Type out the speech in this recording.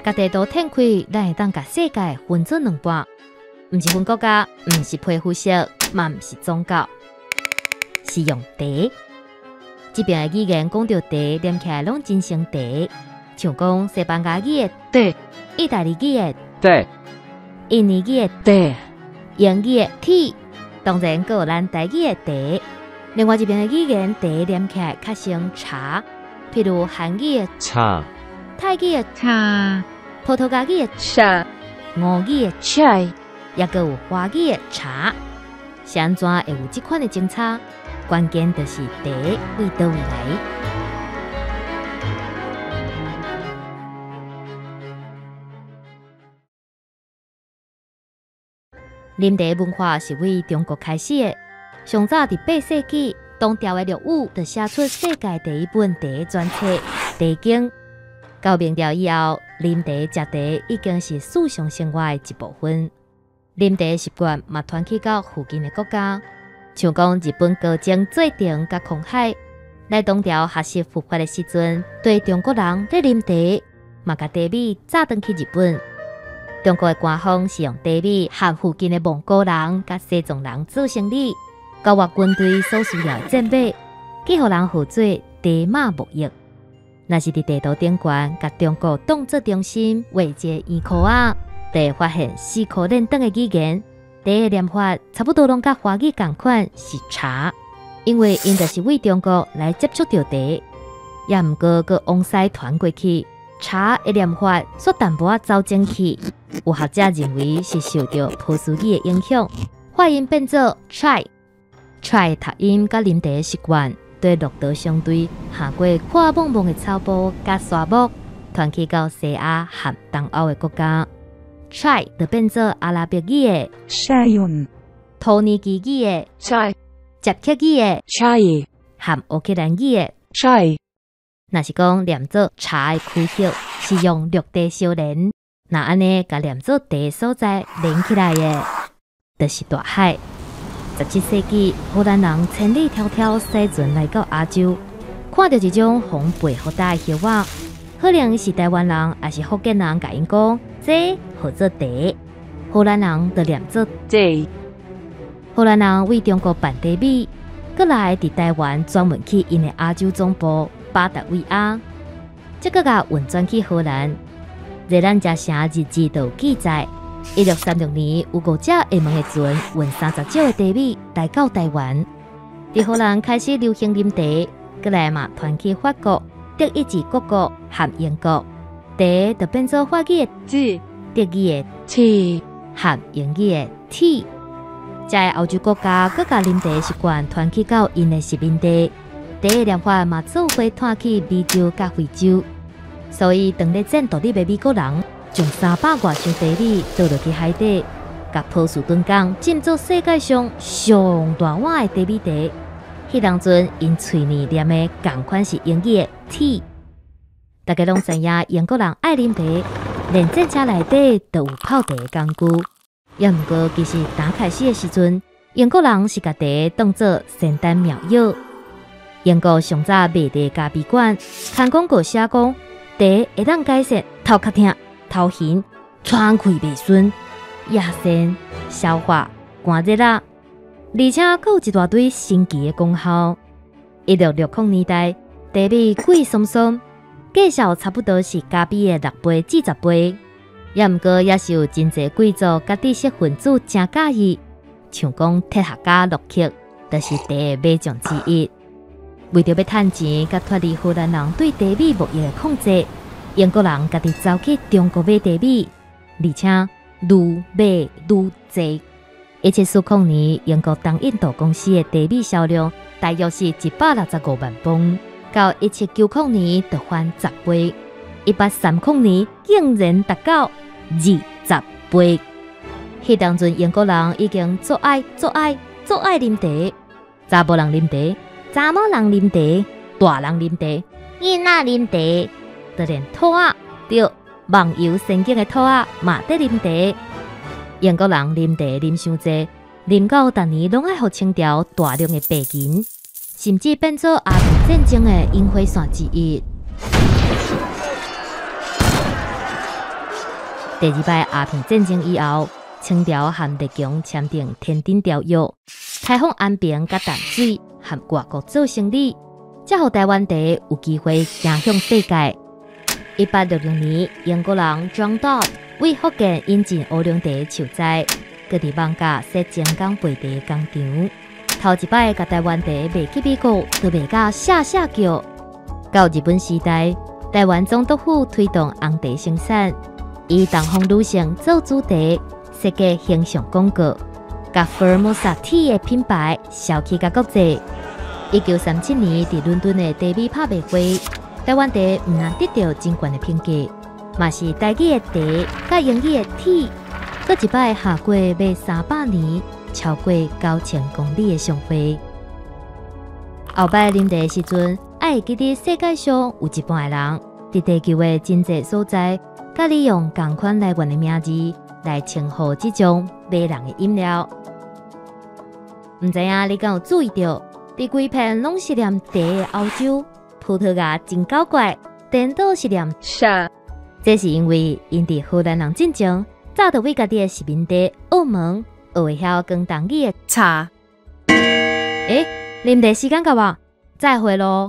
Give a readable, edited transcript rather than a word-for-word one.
甲地图展开，咱会当甲世界分做两半，毋是分国家，毋是皮肤色，嘛毋是宗教，是用茶。这边的语言讲到茶，念起来拢真像茶，像讲西班牙语的茶、意大利语的茶、印尼语的茶、英语的 tea， 当然还有咱台语的茶。另外一边的语言茶念起来较像茶，譬如韩语的茶、泰语的茶、葡萄牙语的茶、俄语的chai，也个有华语的茶。是安怎会有这款的争差？关键就是茶为倒位来。啉茶文化是为中国开始的。上早伫8世纪，唐朝的陆羽就写出世界第一本茶专册《茶经》。到明朝以后，啉茶食茶已经是日常生活的一部分。啉茶习惯嘛传去到附近的国家，像讲日本高僧做定甲空海来唐朝学习佛法的时阵，对中国人咧啉茶，嘛甲茶米炸转去日本。中国的官方是用茶米和附近的蒙古人甲西藏人做生意，交换军队所需要的战马，去互人号做茶马贸易。若是伫地图顶悬，甲中国当作中心画一个圆箍仔，就会发现四颗连长的语言，茶的念法差不多拢甲华语同款是茶，因为因就是为中国来接触到茶，也毋过个往西传过去。茶的念法煞淡薄仔走正去，有学者认为是受到波斯语的影响，发音变做 chai。chai 读音甲啉茶的习惯，对落德相对，下过看蒙蒙的草坡甲沙漠，传去到西亚和东欧的国家。chai 就变做阿拉伯语的 chayun， 土耳其语的 chai， 捷克语的 chai， 和乌克兰语的 chai。若是讲念做茶的开口是用绿茶相连，那安尼甲念做茶的所在连起来的，就是大海。17世纪，荷兰人千里迢迢驶船来到亚洲，看到这种风背好大的叶仔，可能是台湾人也是福建人甲因讲，这号做茶，荷兰人就念做茶。荷兰人为中国办茶米，搁来伫台湾专门去因的亚洲总部。巴达维亚，这个甲运转去荷兰。在咱家城日志都有记载，1636年有5只厦门的船运30少的茶米来到台湾。伫荷兰开始流行啉茶，过来嘛传去法国、德意志各国和英国。茶就变做法语的字、德语的 tea 和英语的 tea。在欧洲国家，各甲啉茶习惯传去到因的殖民地。茶的念法嘛做伙传去美洲甲非洲，所以当咧战独立的美国人将300多箱茶米倒落去海底，甲波士顿港浸做世界上上大碗的茶米茶。迄当阵因嘴里念的同款是英语的 tea。大家拢知影英国人爱啉茶，连战车内底都有泡茶的工具。也毋过其实刚开始的时阵，英国人是甲茶当作仙丹妙药。英国上早卖茶咖啡馆，看广告写讲，茶会当改善头壳痛、头晕、喘气袂顺、牙酸、消化、寒热啦，而且还有一大堆神奇的功效。1660年代，茶米贵松松，价值差不多是加币的6倍至10倍。也毋过也是有真侪贵族甲知识分子真介意，像讲铁学家洛克，就是茶的买种之一。为着要趁钱，甲脱离荷兰人对茶米贸易的控制，英国人家己走去中国买茶米，而且愈买愈多。1740年，英国东印度公司的茶米销量大约是165万磅，到1790年就翻10倍，1830年竟然达到20倍。迄当阵英国人已经足爱啉茶，查某人啉茶。查某人啉茶，大人啉茶，囡仔啉茶，就连兔仔，对，梦游仙境的兔仔嘛得啉茶。英国人啉茶啉伤济，啉到逐年拢爱互清朝大量的白银，甚至变做鸦片战争的引火线之一。第二摆鸦片战争以后，清朝和日强签订《天津条约》，开放安平甲淡水和外国做生意，才让台湾茶有机会行向世界。1860年，英国人 John Dodd 为福建引进乌龙茶受灾，各地放假设精工焙茶工厂。头一摆甲台湾茶卖去美国，都卖到下叫。到日本时代，台湾总督府推动红茶生产，以东方女性做主题，设计形象广告，甲 Formosa Tea 的品牌销去甲国际。1937年，伫伦敦的茶米拍卖会，台湾茶毋但得到真悬的评价，嘛是台语的茶甲英语的 tea， 搁一摆下过卖300年，超过9000公里的上会。后摆啉茶的时阵，爱记得世界上有一半的人，伫地球的真济所在，甲你用同款来源的名字来称呼这种迷人的饮料。毋知影你敢有注意到，伫规片拢是念茶的欧洲，葡萄牙真搞怪，颠倒是念茶。这是因为因伫荷兰人进前，早就为家己的殖民地澳门学会晓广东语的茶。啉茶时间到啊，再会咯。